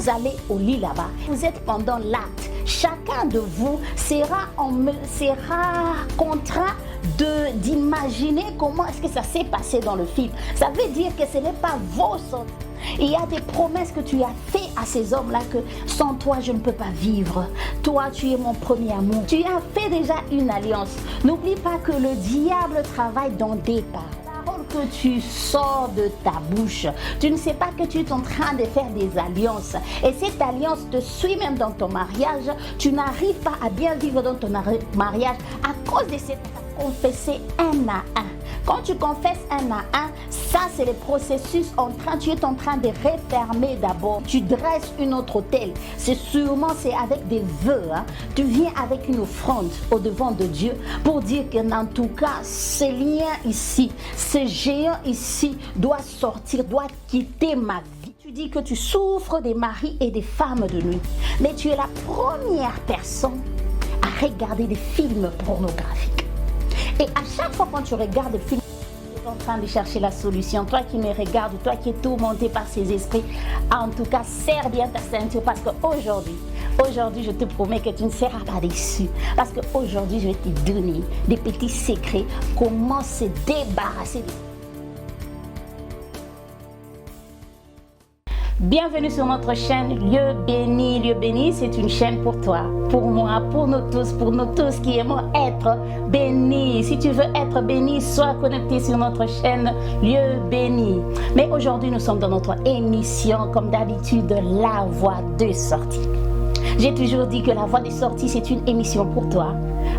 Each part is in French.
vous allez au lit là-bas, vous êtes pendant l'acte, chacun de vous sera contraint d'imaginer comment est-ce que ça s'est passé dans le film. Ça veut dire que ce n'est pas vos sentiments. Il y a des promesses que tu as fait à ces hommes-là que sans toi je ne peux pas vivre. Toi tu es mon premier amour. Tu as fait déjà une alliance. N'oublie pas que le diable travaille dans des parts. Que tu sors de ta bouche, tu ne sais pas que tu es en train de faire des alliances et cette alliance te suit même dans ton mariage. Tu n'arrives pas à bien vivre dans ton mariage à cause de cette confesser un à un. Quand tu confesses un à un, ça c'est le processus tu es en train de refermer d'abord. Tu dresses une autre autel. C'est avec des vœux. Tu viens avec une offrande au devant de Dieu pour dire que en tout cas, ce lien ici, ce géant ici doit sortir, doit quitter ma vie. Tu dis que tu souffres des maris et des femmes de nuit. Mais tu es la première personne à regarder des films pornographiques. Et à chaque fois quand tu regardes des films, tu es en train de chercher la solution. Toi qui me regardes, toi qui es tourmenté par ces esprits, en tout cas, serre bien ta ceinture parce qu'aujourd'hui, je te promets que tu ne seras pas déçu. Parce qu'aujourd'hui, je vais te donner des petits secrets, comment se débarrasser de... Bienvenue sur notre chaîne Lieu Béni. Lieu Béni, c'est une chaîne pour toi, pour moi, pour nous tous qui aimons être bénis. Si tu veux être béni, sois connecté sur notre chaîne Lieu Béni. Mais aujourd'hui, nous sommes dans notre émission, comme d'habitude, La Voie de Sortie. J'ai toujours dit que La Voie de Sortie, c'est une émission pour toi,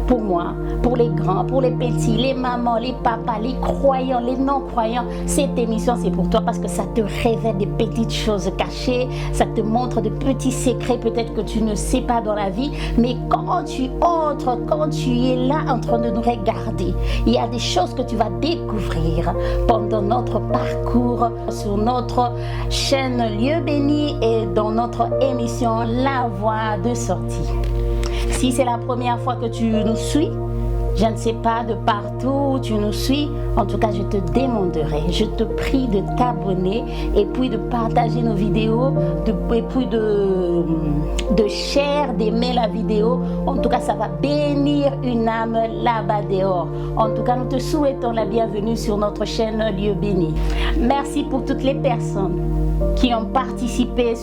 pour moi, pour les grands, pour les petits, les mamans, les papas, les croyants, les non-croyants. Cette émission, c'est pour toi parce que ça te révèle des petites choses cachées, ça te montre de petits secrets peut-être que tu ne sais pas dans la vie, mais quand tu entres, quand tu es là en train de nous regarder, il y a des choses que tu vas découvrir pendant notre parcours sur notre chaîne Lieu Béni et dans notre émission La Voie de Sortie. Si c'est la première fois que tu nous suis, je ne sais pas de partout où tu nous suis, en tout cas je te demanderai, je te prie de t'abonner et puis de partager nos vidéos, et puis de share, d'aimer la vidéo. En tout cas ça va bénir une âme là-bas dehors. En tout cas nous te souhaitons la bienvenue sur notre chaîne Lieu Béni. Merci pour toutes les personnes qui ont participé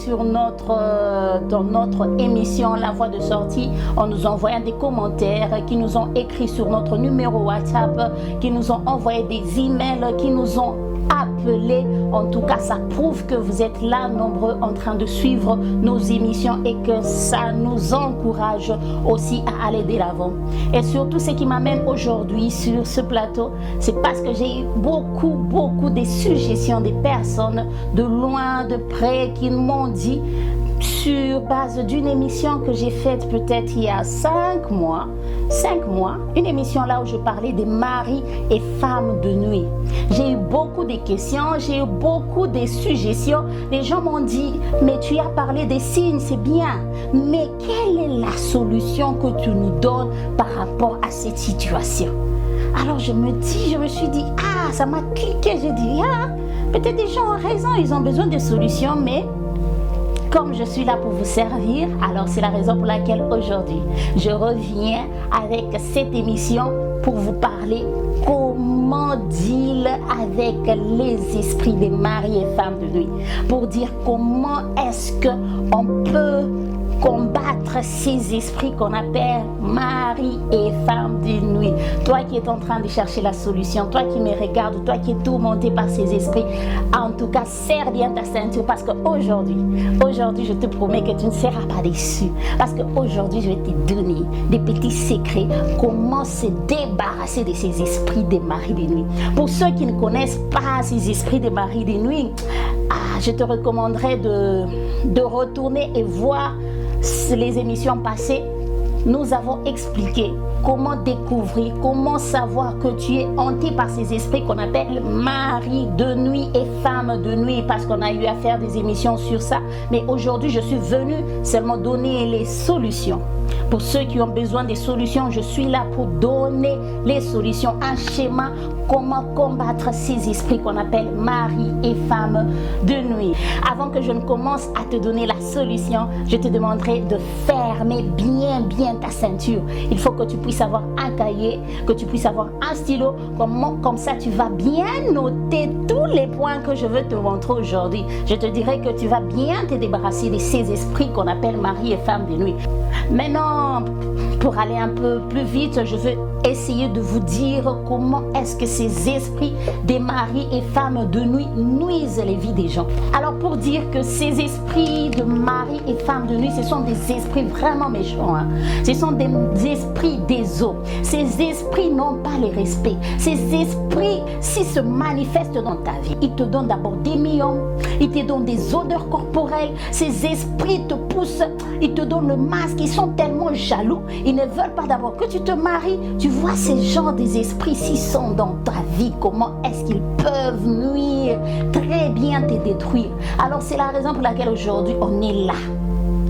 dans notre émission La Voie de Sortie en nous envoyant des commentaires, qui nous ont écrit sur notre numéro WhatsApp, qui nous ont envoyé des emails, qui nous ont appelés. En tout cas, ça prouve que vous êtes là, nombreux, en train de suivre nos émissions et que ça nous encourage aussi à aller de l'avant. Et surtout, ce qui m'amène aujourd'hui sur ce plateau, c'est parce que j'ai eu beaucoup de suggestions des personnes de loin, de près, qui m'ont dit, sur base d'une émission que j'ai faite peut-être il y a 5 mois, une émission là où je parlais des maris et femmes de nuit. J'ai eu beaucoup de questions, j'ai eu beaucoup de suggestions. Les gens m'ont dit, mais tu as parlé des signes, c'est bien, mais quelle est la solution que tu nous donnes par rapport à cette situation? Alors je me suis dit, ça m'a cliqué, j'ai dit, peut-être des gens ont raison, ils ont besoin de solutions, mais comme je suis là pour vous servir, alors c'est la raison pour laquelle aujourd'hui, je reviens avec cette émission pour vous parler comment deal avec les esprits des maris et femmes de nuit. Pour dire comment est-ce qu'on peut combattre ces esprits qu'on appelle mari et femme de nuit. Toi qui es en train de chercher la solution, toi qui me regardes, toi qui es tourmenté par ces esprits, en tout cas, serre bien ta ceinture parce qu'aujourd'hui, je te promets que tu ne seras pas déçu. Parce qu'aujourd'hui, je vais te donner des petits secrets, comment se débarrasser de ces esprits des maris de nuit. Pour ceux qui ne connaissent pas ces esprits des maris de nuit, je te recommanderais de retourner et voir les émissions passées. Nous avons expliqué comment découvrir, comment savoir que tu es hanté par ces esprits qu'on appelle mari de nuit et femme de nuit, parce qu'on a eu à faire des émissions sur ça. Mais aujourd'hui, je suis venue seulement donner les solutions. Pour ceux qui ont besoin des solutions, je suis là pour donner les solutions, un schéma, comment combattre ces esprits qu'on appelle mari et femme de nuit. Avant que je ne commence à te donner la solution, je te demanderai de fermer bien ta ceinture. Il faut que tu puisses avoir un cahier, que tu puisses avoir un stylo, comme ça tu vas bien noter tous les points que je veux te montrer aujourd'hui. Je te dirai que tu vas bien te débarrasser de ces esprits qu'on appelle mari et femme de nuit. Maintenant, pour aller un peu plus vite, je veux essayer de vous dire comment est-ce que ces esprits des maris et femmes de nuit nuisent les vies des gens. Alors pour dire que ces esprits de maris et femmes de nuit, ce sont des esprits vraiment méchants. Ce sont des esprits des eaux. Ces esprits n'ont pas le respect. Ces esprits, s'ils se manifestent dans ta vie, ils te donnent d'abord des millions, ils te donnent des odeurs corporelles. Ces esprits te poussent, ils te donnent le masque, ils sont tellement jaloux. Ils ne veulent pas d'abord que tu te maries. Tu vois ces genres des esprits s'ils sont dans ta vie, comment est-ce qu'ils peuvent nuire, très bien te détruire. Alors c'est la raison pour laquelle aujourd'hui on est là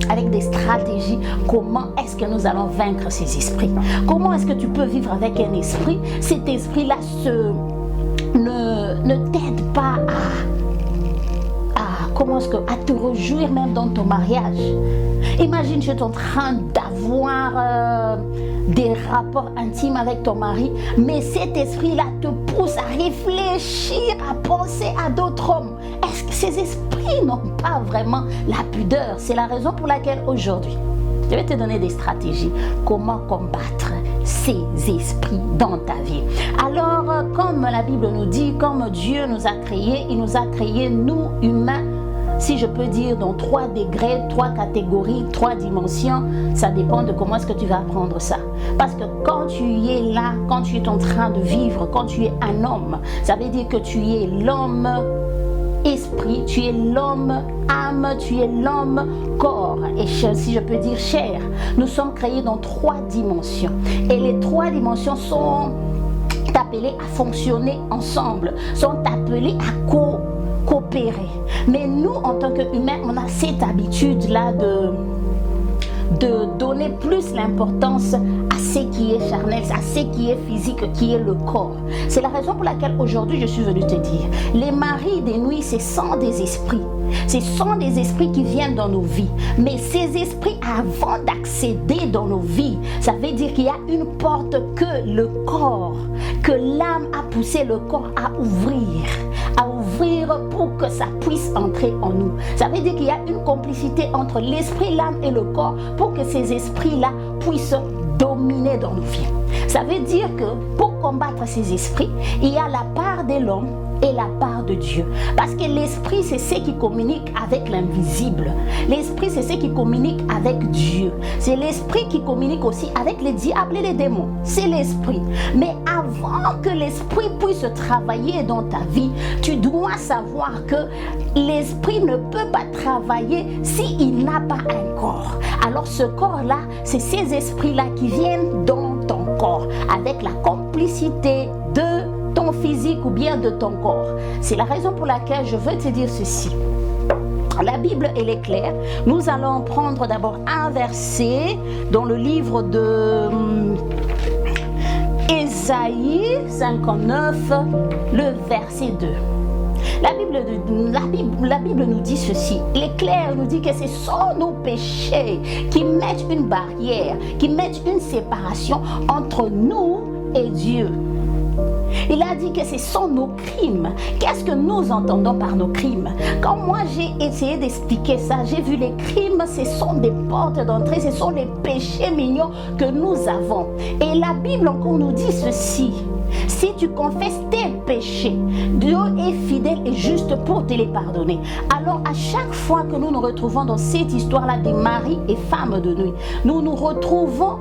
avec des stratégies. Comment est-ce que nous allons vaincre ces esprits? Comment est-ce que tu peux vivre avec un esprit? Cet esprit-là ne t'aide pas à te réjouir même dans ton mariage. Imagine, tu es en train d'avoir des rapports intimes avec ton mari, mais cet esprit-là te pousse à réfléchir, à penser à d'autres hommes. Est-ce que ces esprits n'ont pas vraiment la pudeur? C'est la raison pour laquelle aujourd'hui, je vais te donner des stratégies. Comment combattre ces esprits dans ta vie? Alors, comme la Bible nous dit, comme Dieu nous a créés, il nous a créés, nous, humains, si je peux dire, dans 3 degrés, 3 catégories, 3 dimensions. Ça dépend de comment est-ce que tu vas apprendre ça. Parce que quand tu es là, quand tu es en train de vivre, quand tu es un homme, ça veut dire que tu es l'homme esprit, tu es l'homme âme, tu es l'homme corps et si je peux dire chair. Nous sommes créés dans 3 dimensions. Et les 3 dimensions sont appelées à fonctionner ensemble, sont appelées à coopérer. Mais nous, en tant qu'humains, on a cette habitude-là de donner plus l'importance à ce qui est charnel, à ce qui est physique, qui est le corps. C'est la raison pour laquelle aujourd'hui je suis venue te dire, les maris des nuits, ce sont des esprits. Ce sont des esprits qui viennent dans nos vies. Mais ces esprits, avant d'accéder dans nos vies, ça veut dire qu'il y a une porte que le corps, que l'âme a poussé le corps à ouvrir pour que ça puisse entrer en nous. Ça veut dire qu'il y a une complicité entre l'esprit, l'âme et le corps pour que ces esprits-là puissent dominer dans nos vies. Ça veut dire que pour combattre ces esprits, il y a la part de l'homme et la part de Dieu. Parce que l'esprit, c'est ce qui communique avec l'invisible. L'esprit, c'est ce qui communique avec Dieu. C'est l'esprit qui communique aussi avec les diables et les démons. C'est l'esprit. Mais avant que l'esprit puisse travailler dans ta vie, tu dois savoir que l'esprit ne peut pas travailler s'il n'a pas un corps. Alors ce corps-là, c'est ces esprits-là qui viennent dans ton corps avec la complicité de ton physique ou bien de ton corps. C'est la raison pour laquelle je veux te dire ceci. La Bible, elle est claire. Nous allons prendre d'abord un verset dans le livre de Ésaïe 59, le verset 2. La Bible nous dit ceci. L'Éclair nous dit que ce sont nos péchés qui mettent une barrière, qui mettent une séparation entre nous et Dieu. Il a dit que ce sont nos crimes. Qu'est-ce que nous entendons par nos crimes? Quand moi j'ai essayé d'expliquer ça, j'ai vu les crimes, ce sont des portes d'entrée, ce sont les péchés mignons que nous avons. Et la Bible encore nous dit ceci. Si tu confesses tes péchés, Dieu est fidèle et juste pour te les pardonner. Alors à chaque fois que nous nous retrouvons dans cette histoire-là des maris et femmes de nuit, nous nous retrouvons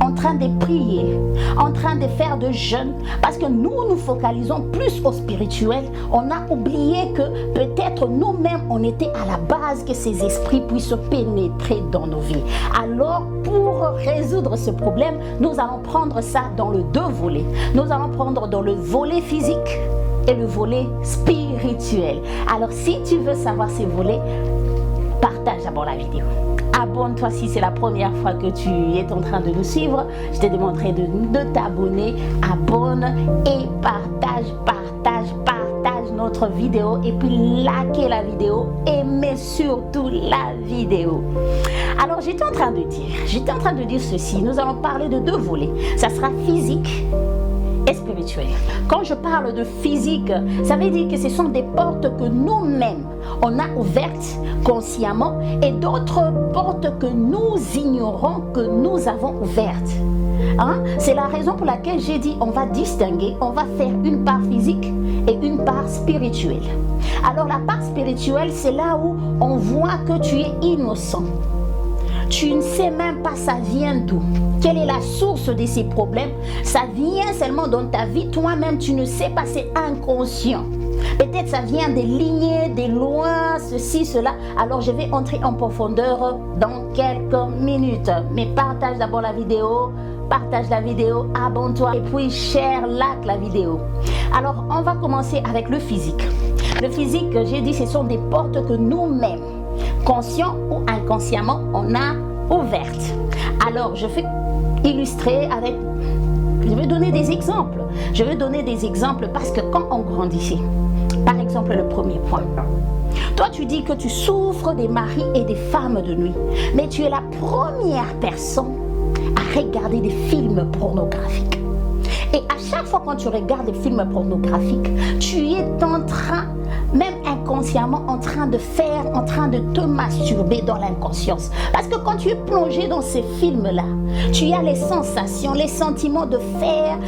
en train de prier, en train de faire de jeûnes, parce que nous nous focalisons plus au spirituel. On a oublié que peut-être nous-mêmes, on était à la base que ces esprits puissent pénétrer dans nos vies. Alors, pour résoudre ce problème, nous allons prendre ça dans le deux volets. Nous allons prendre dans le volet physique et le volet spirituel. Alors, si tu veux savoir ces volets, partage d'abord la vidéo. Abonne-toi si c'est la première fois que tu es en train de nous suivre. Je te demanderai de t'abonner. Abonne et partage notre vidéo. Et puis likez la vidéo. Aimez surtout la vidéo. Alors j'étais en train de dire ceci. Nous allons parler de deux volets. Ça sera physique et spirituel. Quand je parle de physique, ça veut dire que ce sont des portes que nous-mêmes on a ouvertes consciemment et d'autres portes que nous ignorons que nous avons ouvertes. C'est la raison pour laquelle j'ai dit on va distinguer, on va faire une part physique et une part spirituelle. Alors la part spirituelle, c'est là où on voit que tu es innocent. Tu ne sais même pas ça vient d'où. Quelle est la source de ces problèmes? Ça vient seulement dans ta vie. Toi-même, tu ne sais pas, c'est inconscient. Peut-être ça vient des lignées, des lois, ceci, cela. Alors, je vais entrer en profondeur dans quelques minutes. Mais partage d'abord la vidéo. Partage la vidéo, abonne-toi et puis share, like la vidéo. Alors, on va commencer avec le physique. Le physique, j'ai dit, ce sont des portes que nous-mêmes, conscient ou inconsciemment, on a ouvertes. Alors, je vais illustrer avec... Je vais donner des exemples. Je vais donner des exemples parce que quand on grandissait, par exemple, le premier point. Toi, tu dis que tu souffres des maris et des femmes de nuit, mais tu es la première personne à regarder des films pornographiques. Et à chaque fois quand tu regardes des films pornographiques, tu es en train, même inconsciemment, en train de te masturber dans l'inconscience. Parce que quand tu es plongé dans ces films-là, tu as les sensations, les sentiments de faire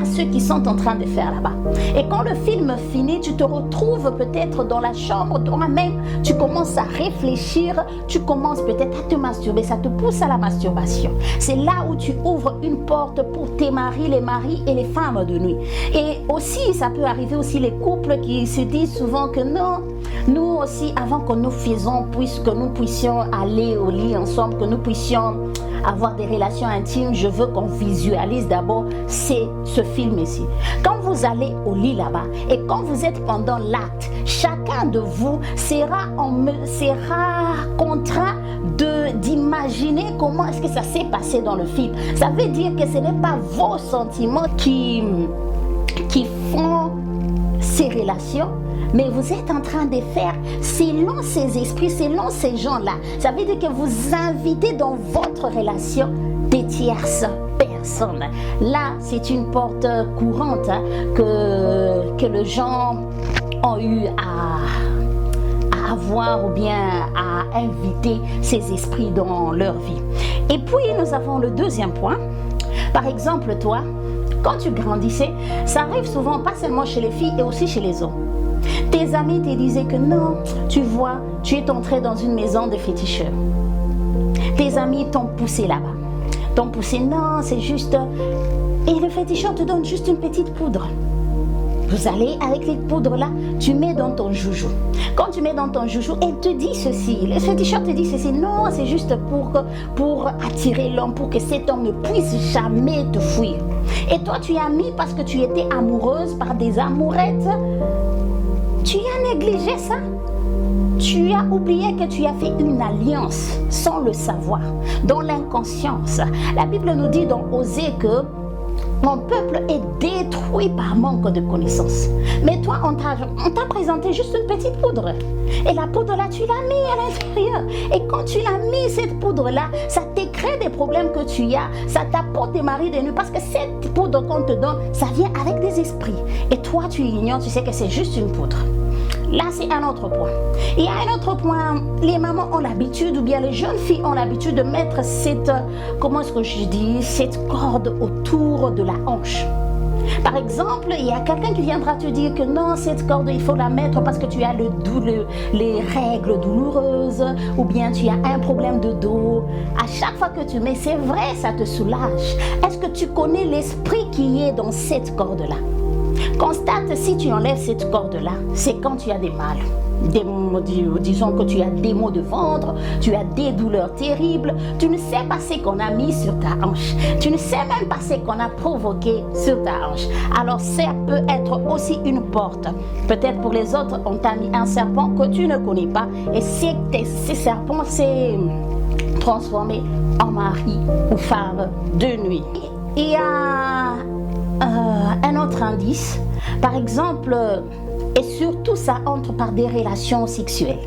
ce qu'ils sont en train de faire là-bas. Et quand le film finit, tu te retrouves peut-être dans la chambre, toi-même, tu commences à réfléchir, tu commences peut-être à te masturber, ça te pousse à la masturbation. C'est là où tu ouvres une porte pour tes maris, les maris et les femmes de nuit. Et aussi, ça peut arriver aussi les couples qui se disent souvent que non, nous aussi, avant que nous faisions, puisque nous puissions aller au lit ensemble, que nous puissions avoir des relations intimes, je veux qu'on visualise d'abord ce film ici. Quand vous allez au lit là-bas et quand vous êtes pendant l'acte, chacun de vous sera contraint d'imaginer comment est-ce que ça s'est passé dans le film. Ça veut dire que ce n'est pas vos sentiments qui font ces relations, mais vous êtes en train de faire selon ces esprits, selon ces gens-là. Ça veut dire que vous invitez dans votre relation des tierces personnes. Là, c'est une porte courante que les gens ont eu à avoir ou bien à inviter ces esprits dans leur vie. Et puis, nous avons le deuxième point. Par exemple, toi, quand tu grandissais, ça arrive souvent, pas seulement chez les filles et aussi chez les hommes. Tes amis te disaient que non, tu vois, tu es entré dans une maison de féticheurs. Tes amis t'ont poussé là-bas. T'ont poussé, non, c'est juste... Et le féticheur te donne juste une petite poudre. Vous allez avec les poudres là, tu mets dans ton joujou. Quand tu mets dans ton joujou, elle te dit ceci. Le féticheur te dit ceci. Non, c'est juste pour attirer l'homme, pour que cet homme ne puisse jamais te fuir. Et toi, tu as mis parce que tu étais amoureuse par des amourettes. Tu as négligé ça. Tu as oublié que tu as fait une alliance sans le savoir, dans l'inconscience. La Bible nous dit dans Osée que mon peuple est détruit par manque de connaissances. Mais toi, on t'a présenté juste une petite poudre. Et la poudre là, tu l'as mis à l'intérieur. Et quand tu l'as mis, cette poudre là, ça te crée des problèmes que tu as. Ça t'apporte des maris de nuit. Parce que cette poudre qu'on te donne, ça vient avec des esprits. Et toi, tu ignores, tu sais que c'est juste une poudre. Là, c'est un autre point. Il y a un autre point. Les mamans ont l'habitude, ou bien les jeunes filles ont l'habitude de mettre cette, comment est-ce que je dis, cette corde autour de la hanche. Par exemple, il y a quelqu'un qui viendra te dire que non, cette corde, il faut la mettre parce que tu as les règles douloureuses ou bien tu as un problème de dos. À chaque fois que tu mets, c'est vrai, ça te soulage. Est-ce que tu connais l'esprit qui est dans cette corde-là? Constate, si tu enlèves cette corde-là, c'est quand tu as des mal. Disons que tu as des maux de ventre, tu as des douleurs terribles, tu ne sais pas ce qu'on a mis sur ta hanche, tu ne sais même pas ce qu'on a provoqué sur ta hanche. Alors ça peut être aussi une porte. Peut-être pour les autres, on t'a mis un serpent que tu ne connais pas et ces serpents s'est transformé en mari ou femme de nuit. Il y a un autre indice, par exemple, et surtout ça entre par des relations sexuelles.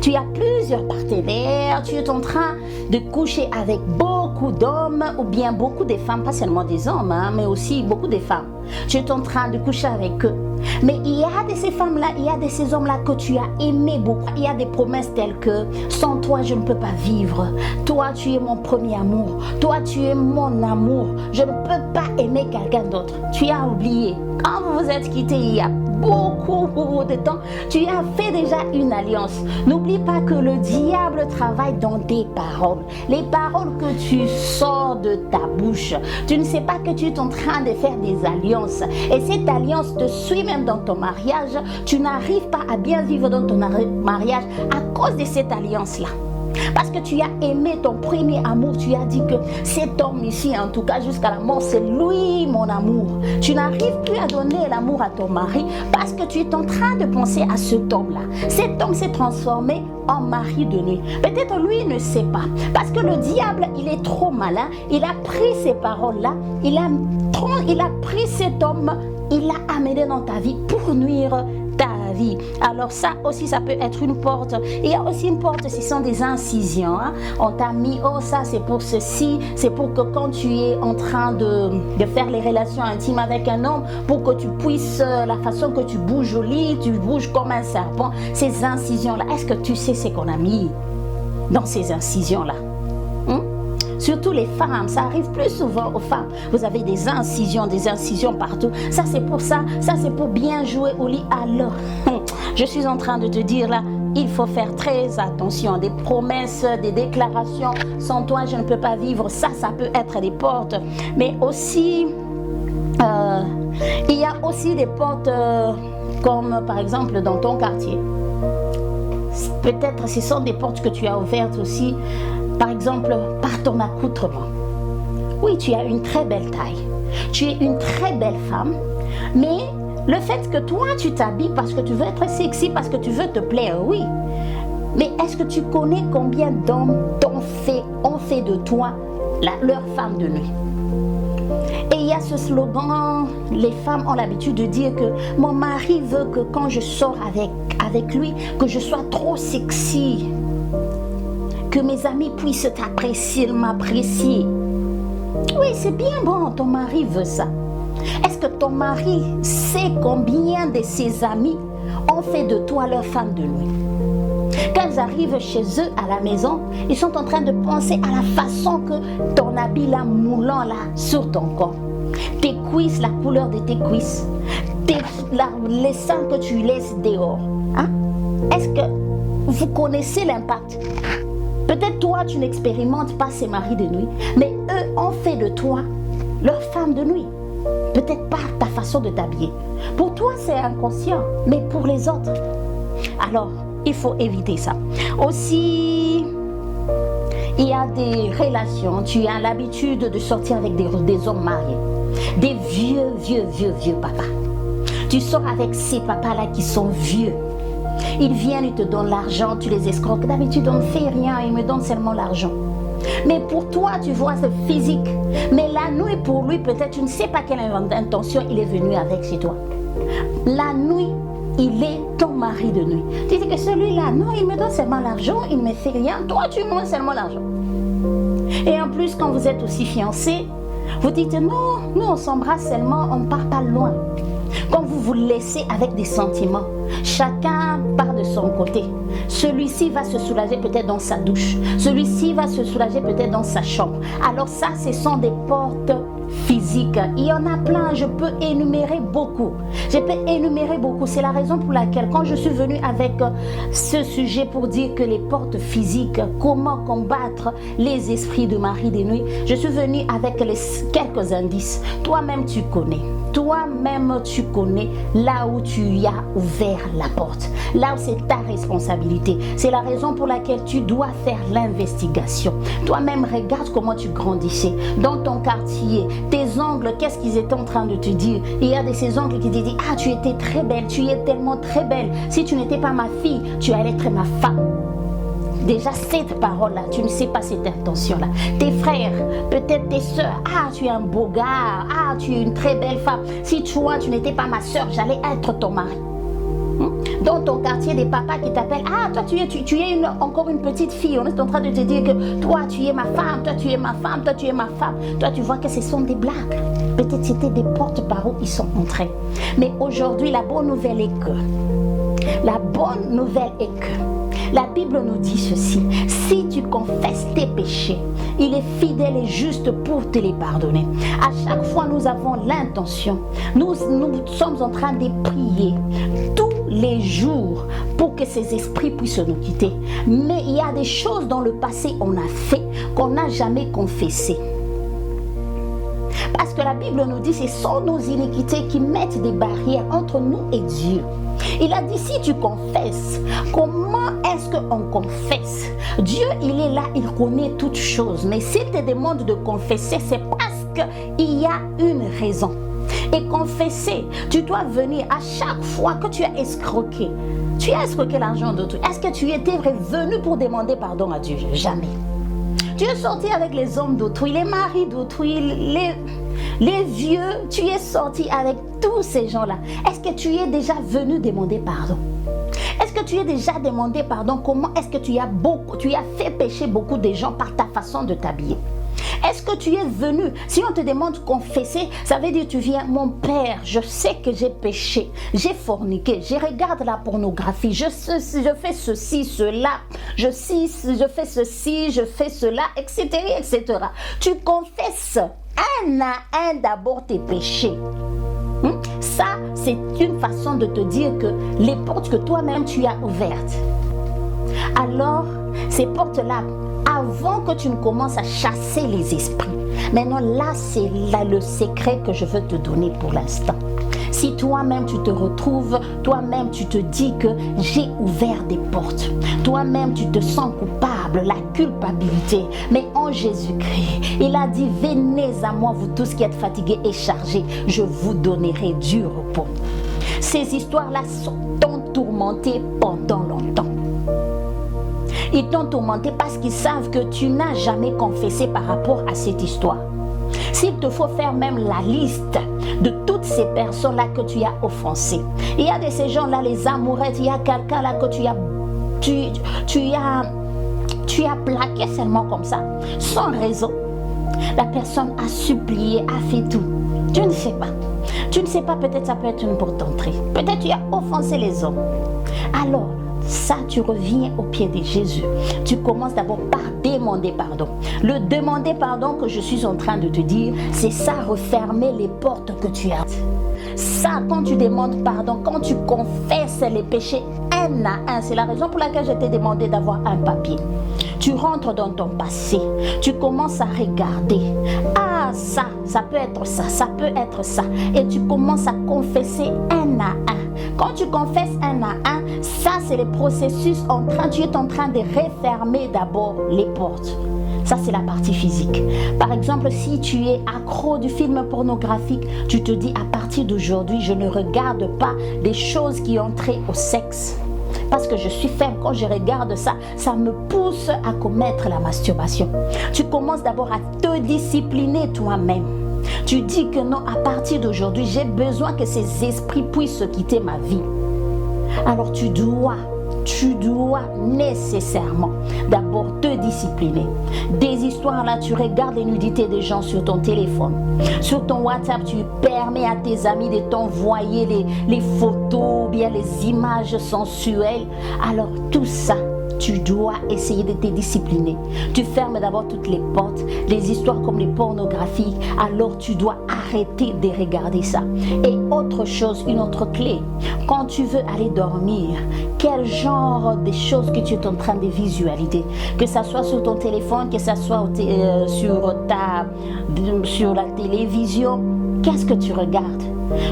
Tu as plusieurs partenaires, tu es en train de coucher avec beaucoup d'hommes ou bien beaucoup de femmes, pas seulement des hommes, mais aussi beaucoup de femmes. Tu es en train de coucher avec eux. Mais il y a de ces femmes-là, il y a de ces hommes-là que tu as aimé beaucoup. Il y a des promesses telles que sans toi, je ne peux pas vivre. Toi, tu es mon premier amour. Toi, tu es mon amour. Je ne peux pas aimer quelqu'un d'autre. Tu as oublié. Quand vous vous êtes quittés il y a beaucoup de temps, tu as fait déjà une alliance. N'oublie pas que le diable travaille dans tes paroles. Les paroles que tu sors de ta bouche. Tu ne sais pas que tu es en train de faire des alliances. Et cette alliance te suit même dans ton mariage. Tu n'arrives pas à bien vivre dans ton mariage à cause de cette alliance-là. Parce que tu as aimé ton premier amour, tu as dit que cet homme ici, en tout cas jusqu'à la mort, c'est lui mon amour. Tu n'arrives plus à donner l'amour à ton mari parce que tu es en train de penser à cet homme-là. Cet homme s'est transformé en mari de nuit. Peut-être lui ne sait pas. Parce que le diable, il est trop malin. Il a pris ces paroles-là. Il a pris cet homme. Il l'a amené dans ta vie pour nuire ta vie. Alors ça aussi, ça peut être une porte. Il y a aussi une porte, ce sont des incisions. On t'a mis, oh ça c'est pour ceci, c'est pour que quand tu es en train de faire les relations intimes avec un homme, pour que tu puisses, la façon que tu bouges au lit, tu bouges comme un serpent. Ces incisions-là, est-ce que tu sais ce qu'on a mis dans ces incisions-là? Surtout les femmes, ça arrive plus souvent aux femmes. Vous avez des incisions partout. Ça c'est pour ça c'est pour bien jouer au lit. Alors, je suis en train de te dire là, il faut faire très attention. Des promesses, des déclarations, sans toi je ne peux pas vivre. Ça peut être des portes. Mais aussi, il y a aussi des portes comme par exemple dans ton quartier. Peut-être ce sont des portes que tu as ouvertes aussi. Par exemple, par ton accoutrement. Oui, tu as une très belle taille. Tu es une très belle femme. Mais le fait que toi, tu t'habilles parce que tu veux être sexy, parce que tu veux te plaire, oui. Mais est-ce que tu connais combien d'hommes ont fait de toi leur femme de nuit? Et il y a ce slogan, les femmes ont l'habitude de dire que mon mari veut que quand je sors avec lui, que je sois trop sexy. Que mes amis puissent t'apprécier, m'apprécier. Oui, c'est bien bon, ton mari veut ça. Est-ce que ton mari sait combien de ses amis ont fait de toi leur femme de nuit? Quand ils arrivent chez eux à la maison, ils sont en train de penser à la façon que ton habit là moulant là sur ton corps. Tes cuisses, la couleur de tes cuisses. Les seins que tu laisses dehors. Est-ce que vous connaissez l'impact? Peut-être toi, tu n'expérimentes pas ces maris de nuit, mais eux ont fait de toi leur femme de nuit. Peut-être pas ta façon de t'habiller. Pour toi, c'est inconscient, mais pour les autres. Alors, il faut éviter ça. Aussi, il y a des relations. Tu as l'habitude de sortir avec des hommes mariés. Des vieux papas. Tu sors avec ces papas-là qui sont vieux. Ils viennent, ils te donnent l'argent, tu les escroques. D'habitude, on ne fait rien, ils me donnent seulement l'argent. Mais pour toi, tu vois, c'est physique. Mais la nuit, pour lui, peut-être, tu ne sais pas quelle intention il est venu avec chez toi. La nuit, il est ton mari de nuit. Tu dis que celui-là, non, il me donne seulement l'argent, il ne me fait rien. Toi, tu me donnes seulement l'argent. Et en plus, quand vous êtes aussi fiancés, vous dites non, nous on s'embrasse seulement, on ne part pas loin. Quand vous vous laissez avec des sentiments, chacun part de son côté. Celui-ci va se soulager peut-être dans sa douche. Celui-ci va se soulager peut-être dans sa chambre. Alors ça, ce sont des portes physiques. Il y en a plein, je peux énumérer beaucoup. C'est la raison pour laquelle quand je suis venue avec ce sujet pour dire que les portes physiques, comment combattre les esprits de mari des nuits, je suis venue avec quelques indices. Toi-même tu connais. Toi-même, tu connais là où tu y as ouvert la porte, là où c'est ta responsabilité. C'est la raison pour laquelle tu dois faire l'investigation. Toi-même, regarde comment tu grandissais dans ton quartier. Tes ongles, qu'est-ce qu'ils étaient en train de te dire? Il y a de ces ongles qui te disent, ah, tu étais très belle, tu es tellement très belle. Si tu n'étais pas ma fille, tu allais être ma femme. Déjà, cette parole-là, tu ne sais pas cette intention-là. Tes frères, peut-être tes soeurs, ah, tu es un beau gars, ah, tu es une très belle femme. Si toi, tu n'étais pas ma soeur, j'allais être ton mari. Dans ton quartier, des papas qui t'appellent, ah, toi, tu es encore une petite fille. On est en train de te dire que toi, tu es ma femme, toi, tu es ma femme, toi, tu es ma femme. Toi, tu vois que ce sont des blagues. Peut-être c'était des portes par où ils sont entrés. Mais aujourd'hui, la bonne nouvelle est que la Bible nous dit ceci: si tu confesses tes péchés, il est fidèle et juste pour te les pardonner. À chaque fois, nous avons l'intention, nous sommes en train de prier tous les jours pour que ces esprits puissent nous quitter. Mais il y a des choses dans le passé qu'on a fait, qu'on n'a jamais confessé. Parce que la Bible nous dit que ce sont nos iniquités qui mettent des barrières entre nous et Dieu. Il a dit, si tu confesses, comment est-ce qu'on confesse? Dieu, il est là, il connaît toutes choses. Mais s'il te demande de confesser, c'est parce qu'il y a une raison. Et confesser, tu dois venir à chaque fois que tu as escroqué. Tu as escroqué l'argent d'autrui. Est-ce que tu étais venu pour demander pardon à Dieu? Jamais. Tu es sorti avec les hommes d'autrui, les maris d'autrui, les vieux, tu es sorti avec tous ces gens-là. Est-ce que tu es déjà venu demander pardon? Est-ce que tu es déjà demandé pardon? Comment est-ce que tu as fait pécher beaucoup de gens par ta façon de t'habiller? Est-ce que tu es venu? Si on te demande confesser, ça veut dire tu viens, mon père, je sais que j'ai péché, j'ai forniqué, je regarde la pornographie, je fais ceci, cela, je fais ceci, je fais cela, etc., etc. Tu confesses un à un d'abord tes péchés. Ça, c'est une façon de te dire que les portes que toi-même tu as ouvertes. Alors, ces portes-là, avant que tu ne commences à chasser les esprits, maintenant là, c'est là le secret que je veux te donner pour l'instant. Si toi-même tu te retrouves, toi-même tu te dis que j'ai ouvert des portes, toi-même tu te sens coupable, la culpabilité, mais en Jésus-Christ, il a dit, venez à moi vous tous qui êtes fatigués et chargés, je vous donnerai du repos. Ces histoires-là t'ont tourmenté pendant longtemps. Ils t'ont tourmenté parce qu'ils savent que tu n'as jamais confessé par rapport à cette histoire. S'il te faut faire même la liste de toutes ces personnes-là que tu as offensées. Il y a de ces gens-là, les amourettes, il y a quelqu'un là que tu as plaqué seulement comme ça, sans raison. La personne a supplié, a fait tout. Tu ne sais pas. Tu ne sais pas, peut-être ça peut être une porte d'entrée. Peut-être tu as offensé les hommes. Alors, ça, tu reviens au pied de Jésus. Tu commences d'abord par demander pardon. Le demander pardon que je suis en train de te dire, c'est ça, refermer les portes que tu as. Ça, quand tu demandes pardon, quand tu confesses les péchés un à un, c'est la raison pour laquelle je t'ai demandé d'avoir un papier. Tu rentres dans ton passé, tu commences à regarder. Ah, ça peut être ça, ça peut être ça. Et tu commences à confesser un à un. Quand tu confesses un à un, ça c'est le processus tu es en train de refermer d'abord les portes. Ça c'est la partie physique. Par exemple, si tu es accro du film pornographique, tu te dis à partir d'aujourd'hui, je ne regarde pas des choses qui ont trait au sexe. Parce que je suis faible, quand je regarde ça, ça me pousse à commettre la masturbation. Tu commences d'abord à te discipliner toi-même. Tu dis que non, à partir d'aujourd'hui, j'ai besoin que ces esprits puissent quitter ma vie. Alors tu dois tu dois nécessairement d'abord te discipliner. Des histoires là, tu regardes les nudités des gens sur ton téléphone. Sur ton WhatsApp, tu permets à tes amis de t'envoyer les photos ou bien les images sensuelles. Alors tout ça, tu dois essayer de te discipliner. Tu fermes d'abord toutes les portes, les histoires comme les pornographies. Alors tu dois arrêter de regarder ça. Et autre chose, une autre clé. Quand tu veux aller dormir, quel genre de choses que tu es en train de visualiser, que ça soit sur ton téléphone, que ça soit sur la télévision, qu'est-ce que tu regardes?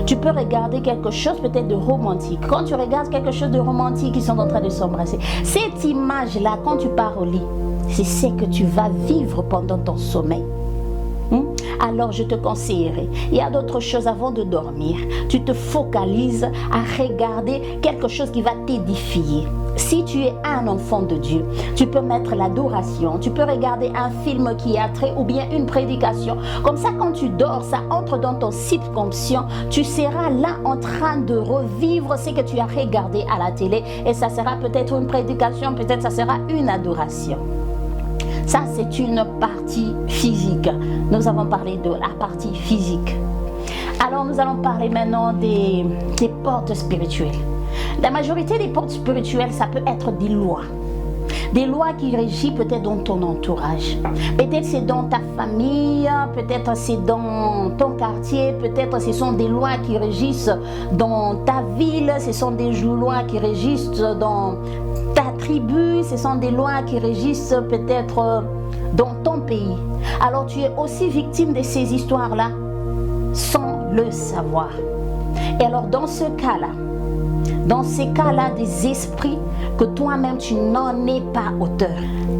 Tu peux regarder quelque chose peut-être de romantique. Quand tu regardes quelque chose de romantique, ils sont en train de s'embrasser. Cette image-là, quand tu pars au lit, c'est ce que tu vas vivre pendant ton sommeil. Alors je te conseillerais, il y a d'autres choses avant de dormir. Tu te focalises à regarder quelque chose qui va t'édifier. Si tu es un enfant de Dieu, tu peux mettre l'adoration, tu peux regarder un film qui a trait ou bien une prédication. Comme ça, quand tu dors, ça entre dans ton subconscient. Tu seras là en train de revivre ce que tu as regardé à la télé et ça sera peut-être une prédication, peut-être ça sera une adoration. Ça, c'est une partie physique. Nous avons parlé de la partie physique. Alors, nous allons parler maintenant des portes spirituelles. La majorité des portes spirituelles, ça peut être des lois. Des lois qui régissent peut-être dans ton entourage. Peut-être c'est dans ta famille, peut-être c'est dans ton quartier, peut-être ce sont des lois qui régissent dans ta ville, ce sont des lois qui régissent dans ta tribu, ce sont des lois qui régissent peut-être dans ton pays. Alors tu es aussi victime de ces histoires-là sans le savoir. Et alors dans ces cas-là, des esprits que toi-même tu n'en es pas auteur.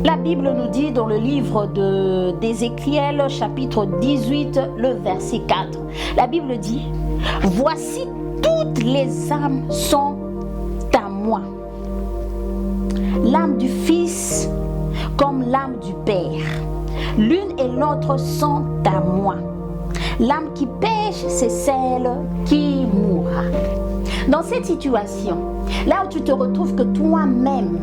La Bible nous dit dans le livre d'Ézéchiel, chapitre 18, le verset 4. La Bible dit: voici, toutes les âmes sont à moi. L'âme du Fils comme l'âme du Père. L'une et l'autre sont à moi. L'âme qui pêche, c'est celle qui mourra. Dans cette situation, là où tu te retrouves que toi-même,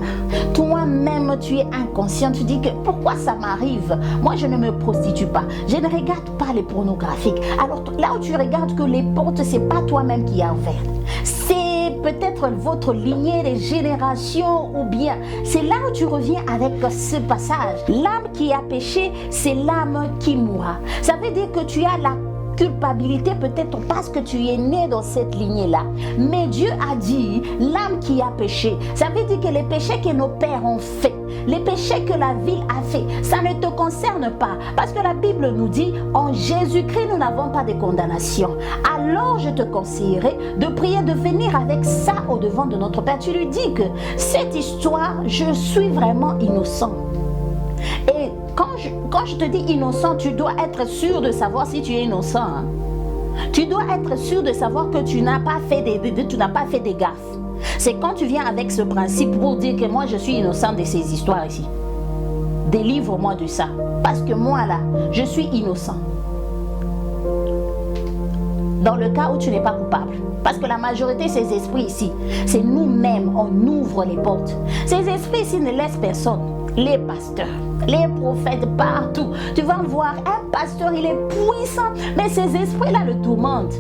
tu es inconscient, tu dis que pourquoi ça m'arrive? Moi, je ne me prostitue pas, je ne regarde pas les pornographiques. Alors là où tu regardes que les portes, c'est pas toi-même qui as ouvert. C'est peut-être votre lignée des générations ou bien c'est là où tu reviens avec ce passage. L'âme qui a péché, c'est l'âme qui mourra. Ça veut dire que tu as la culpabilité peut-être parce que tu es né dans cette lignée-là. Mais Dieu a dit l'âme qui a péché. Ça veut dire que les péchés que nos pères ont fait, les péchés que la ville a fait, ça ne te concerne pas. Parce que la Bible nous dit en Jésus-Christ, nous n'avons pas de condamnation. Alors je te conseillerais de prier, de venir avec ça au devant de notre Père. Tu lui dis que cette histoire, je suis vraiment innocent. Et quand je te dis innocent, tu dois être sûr de savoir si tu es innocent. Hein. Tu dois être sûr de savoir que tu n'as pas fait des gaffes. C'est quand tu viens avec ce principe pour dire que moi je suis innocent de ces histoires ici. Délivre-moi de ça. Parce que moi là, je suis innocent. Dans le cas où tu n'es pas coupable. Parce que la majorité de ces esprits ici, c'est nous-mêmes, on ouvre les portes. Ces esprits ici ne laissent personne. Les pasteurs, les prophètes, partout. Tu vas voir un pasteur, il est puissant, mais ces esprits-là le tourmentent.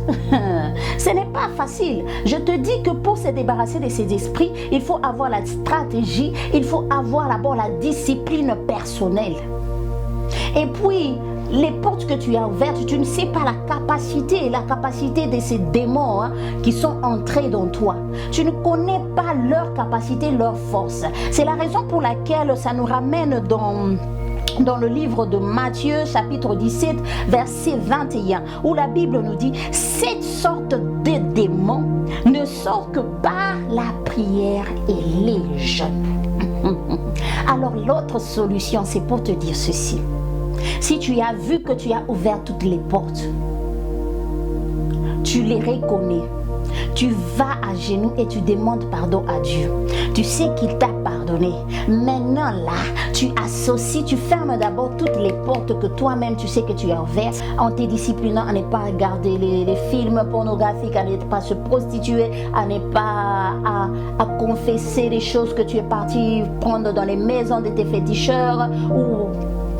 Ce n'est pas facile. Je te dis que pour se débarrasser de ces esprits, il faut avoir la stratégie, il faut avoir d'abord la discipline personnelle. Et puis, les portes que tu as ouvertes, tu ne sais pas la capacité de ces démons qui sont entrés dans toi. Tu ne connais pas leur capacité, leur force. C'est la raison pour laquelle ça nous ramène dans le livre de Matthieu, chapitre 17, verset 21, où la Bible nous dit « Cette sorte de démons ne sort que par la prière et les jeûnes. » Alors l'autre solution, c'est pour te dire ceci. Si tu as vu que tu as ouvert toutes les portes, tu les reconnais, tu vas à genoux et tu demandes pardon à Dieu. Tu sais qu'il t'a pardonné. Maintenant là, tu associes, tu fermes d'abord toutes les portes que toi-même tu sais que tu as ouvertes en te disciplinant à ne pas regarder les films pornographiques, à ne pas se prostituer, à ne pas à confesser les choses que tu es parti prendre dans les maisons de tes féticheurs ou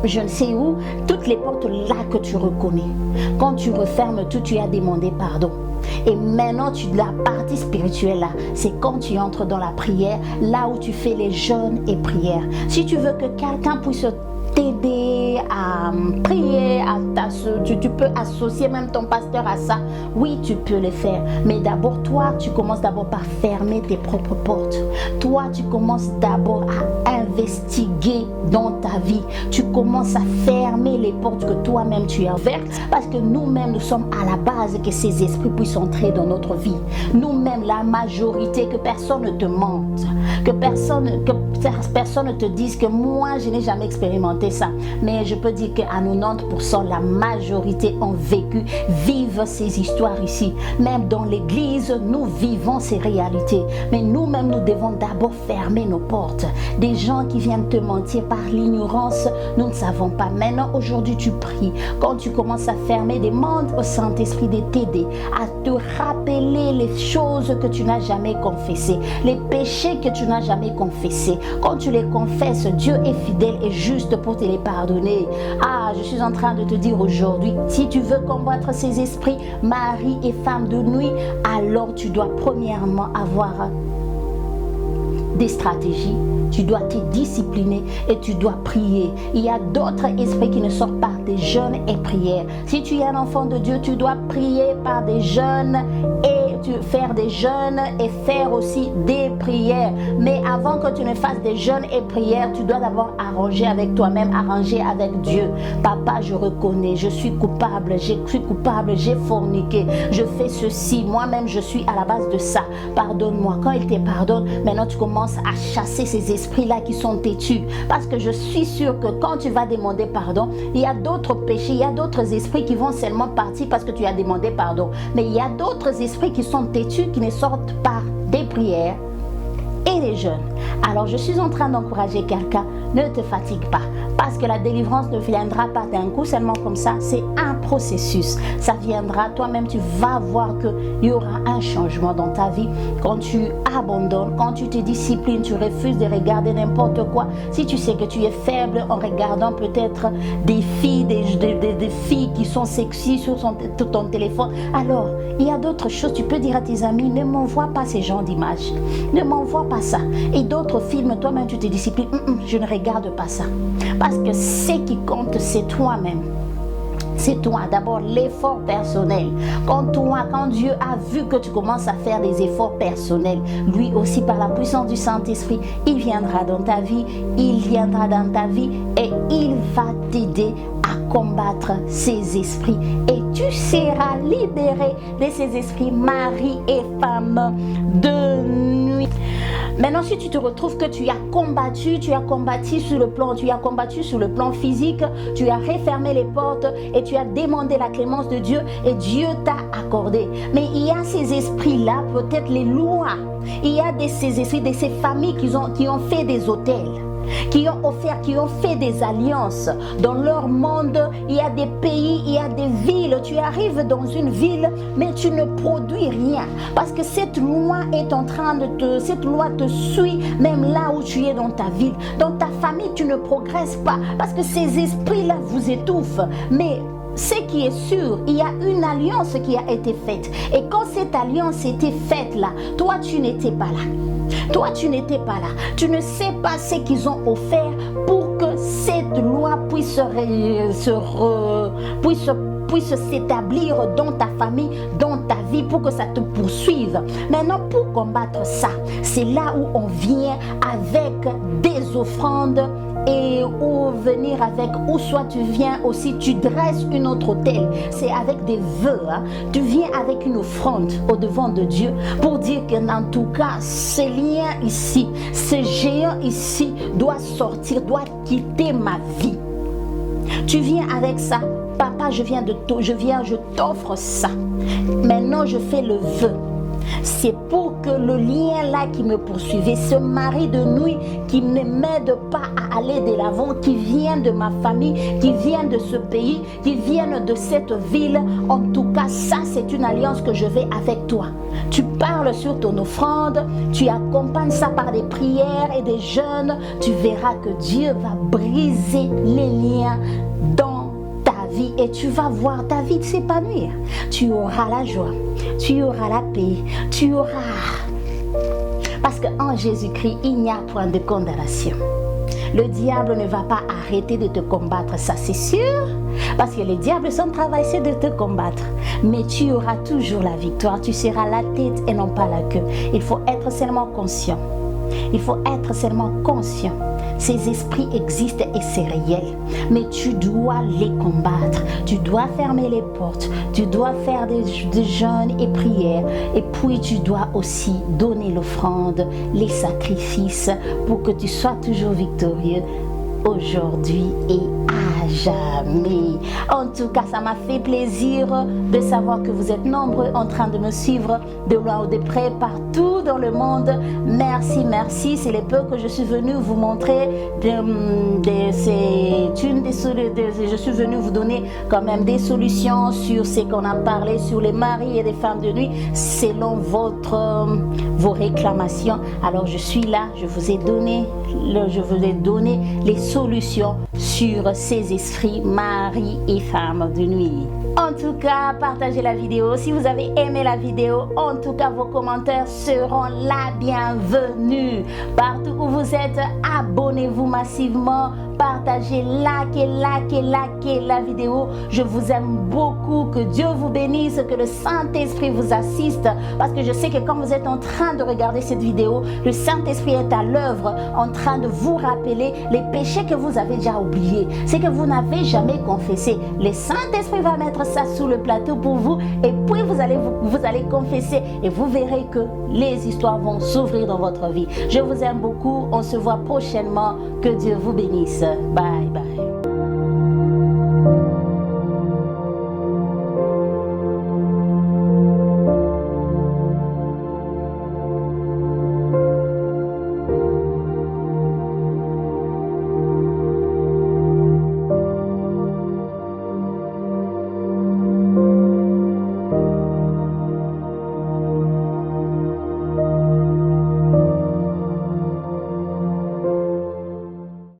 je ne sais où, toutes les portes là que tu reconnais. Quand tu refermes tout, tu as demandé pardon. Et maintenant, la partie spirituelle là, c'est quand tu entres dans la prière, là où tu fais les jeûnes et prières. Si tu veux que quelqu'un puisse t'aider à prier, tu peux associer même ton pasteur à ça. Oui, tu peux le faire. Mais d'abord, toi, tu commences d'abord par fermer tes propres portes. Toi, tu commences d'abord à investiguer dans ta vie. Tu commences à fermer les portes que toi-même tu as ouvertes. Parce que nous-mêmes, nous sommes à la base que ces esprits puissent entrer dans notre vie. Nous-mêmes, la majorité, que personne ne te mente. Que personne ne te dise que moi, je n'ai jamais expérimenté ça. Mais je peux dire qu'à 90%, la majorité ont vécu, vivent ces histoires ici. Même dans l'église, nous vivons ces réalités. Mais nous-mêmes, nous devons d'abord fermer nos portes. Des gens qui viennent te mentir par l'ignorance, nous ne savons pas. Maintenant, aujourd'hui, tu pries. Quand tu commences à fermer, demande au Saint-Esprit de t'aider à te rappeler les choses que tu n'as jamais confessées, les péchés que tu n'as jamais confessés. Quand tu les confesses, Dieu est fidèle et juste pour te les pardonner. Ah, je suis en train de te dire aujourd'hui, si tu veux combattre ces esprits, mari et femme de nuit, alors tu dois premièrement avoir des stratégies, tu dois te discipliner et tu dois prier. Il y a d'autres esprits qui ne sortent par des jeûnes et prières. Si tu es un enfant de Dieu, tu dois prier par des jeûnes et faire des jeûnes et faire aussi des prières. Mais avant que tu ne fasses des jeûnes et prières, tu dois d'abord arranger avec toi-même, arranger avec Dieu. Papa, je reconnais, je suis coupable, j'ai forniqué, je fais ceci, moi-même je suis à la base de ça. Pardonne-moi. Quand il te pardonne, maintenant tu commences à chasser ces esprits-là qui sont têtus. Parce que je suis sûre que quand tu vas demander pardon, il y a d'autres péchés, il y a d'autres esprits qui vont seulement partir parce que tu as demandé pardon. Mais il y a d'autres esprits qui sont têtus, qui ne sortent par des prières et des jeûnes. Alors je suis en train d'encourager quelqu'un, ne te fatigue pas, parce que la délivrance ne viendra pas d'un coup seulement comme ça, c'est un processus. Ça viendra, toi-même tu vas voir qu'il y aura un changement dans ta vie quand tu abandonnes, quand tu te disciplines, tu refuses de regarder n'importe quoi. Si tu sais que tu es faible en regardant peut-être des filles, des filles qui sont sexy sur ton téléphone, alors il y a d'autres choses. Tu peux dire à tes amis, ne m'envoie pas ces genres d'images, ne m'envoie pas ça. Et d'autres films, toi-même tu te disciplines, je ne regarde pas ça. Parce que ce qui compte, c'est toi-même. C'est toi, d'abord l'effort personnel. Quand Dieu a vu que tu commences à faire des efforts personnels, lui aussi par la puissance du Saint-Esprit, il viendra dans ta vie, et il va t'aider à combattre ces esprits. Et tu seras libéré de ces esprits, mari et femme de nuit. Maintenant, si tu te retrouves que tu as combattu sur le plan physique, tu as refermé les portes et tu as demandé la clémence de Dieu et Dieu t'a accordé. Mais il y a ces esprits-là, peut-être les lois. Il y a ces esprits de ces familles qui ont fait des autels, qui ont fait des alliances. Dans leur monde, il y a des pays, il y a des villes. Tu arrives dans une ville, mais tu ne produis rien. Parce que cette loi cette loi te suit même là où tu es dans ta ville. Dans ta famille, tu ne progresses pas. Parce que ces esprits-là vous étouffent. Mais ce qui est sûr, il y a une alliance qui a été faite. Et quand cette alliance était faite là, toi tu n'étais pas là. Toi tu n'étais pas là. Tu ne sais pas ce qu'ils ont offert pour que cette loi puisse s'établir dans ta famille, dans ta vie, pour que ça te poursuive. Maintenant, pour combattre ça, c'est là où on vient avec des offrandes et ou soit tu viens aussi, tu dresses une autre autel. C'est avec des vœux, tu viens avec une offrande au devant de Dieu pour dire que en tout cas, ce lien ici, ce géant ici doit sortir, doit quitter ma vie. Tu viens avec ça. Papa, je t'offre ça. Maintenant, je fais le vœu. C'est pour que le lien là qui me poursuivait, ce mari de nuit qui ne m'aide pas à aller de l'avant, qui vient de ma famille, qui vient de ce pays, qui vient de cette ville, en tout cas ça c'est une alliance que je vais avec toi. Tu parles sur ton offrande, tu accompagnes ça par des prières et des jeûnes, tu verras que Dieu va briser les liens dans ta vie et tu vas voir ta vie s'épanouir. Tu auras la joie, tu auras la paix, tu auras... Parce qu'en Jésus-Christ, il n'y a point de condamnation. Le diable ne va pas arrêter de te combattre, ça c'est sûr. Parce que le diable, son travail, c'est de te combattre. Mais tu auras toujours la victoire. Tu seras la tête et non pas la queue. Il faut être seulement conscient. Il faut être seulement conscient. Ces esprits existent et c'est réel. Mais tu dois les combattre. Tu dois fermer les portes. Tu dois faire des jeûnes et prières. Et puis tu dois aussi donner l'offrande, les sacrifices pour que tu sois toujours victorieux aujourd'hui et à jamais. En tout cas, ça m'a fait plaisir de savoir que vous êtes nombreux en train de me suivre de loin ou de près partout dans le monde. Merci, merci. C'est le peu que je suis venue vous montrer. Je suis venue vous donner quand même des solutions sur ce qu'on a parlé sur les maris et les femmes de nuit selon vos réclamations. Alors je suis là, je vous ai donné les solutions sur ces esprits mari et femmes de nuit. En tout cas, partagez la vidéo. Si vous avez aimé la vidéo, en tout cas, vos commentaires seront la bienvenue. Partout où vous êtes, abonnez-vous massivement. Partagez, likez la vidéo. Je vous aime beaucoup. Que Dieu vous bénisse, que le Saint-Esprit vous assiste. Parce que je sais que quand vous êtes en train de regarder cette vidéo, le Saint-Esprit est à l'œuvre en train de vous rappeler les péchés que vous avez déjà oubliés. C'est que vous n'avez jamais confessé. Le Saint-Esprit va mettre ça sous le plateau pour vous et puis vous allez confesser et vous verrez que les histoires vont s'ouvrir dans votre vie. Je vous aime beaucoup. On se voit prochainement. Que Dieu vous bénisse. Bye bye.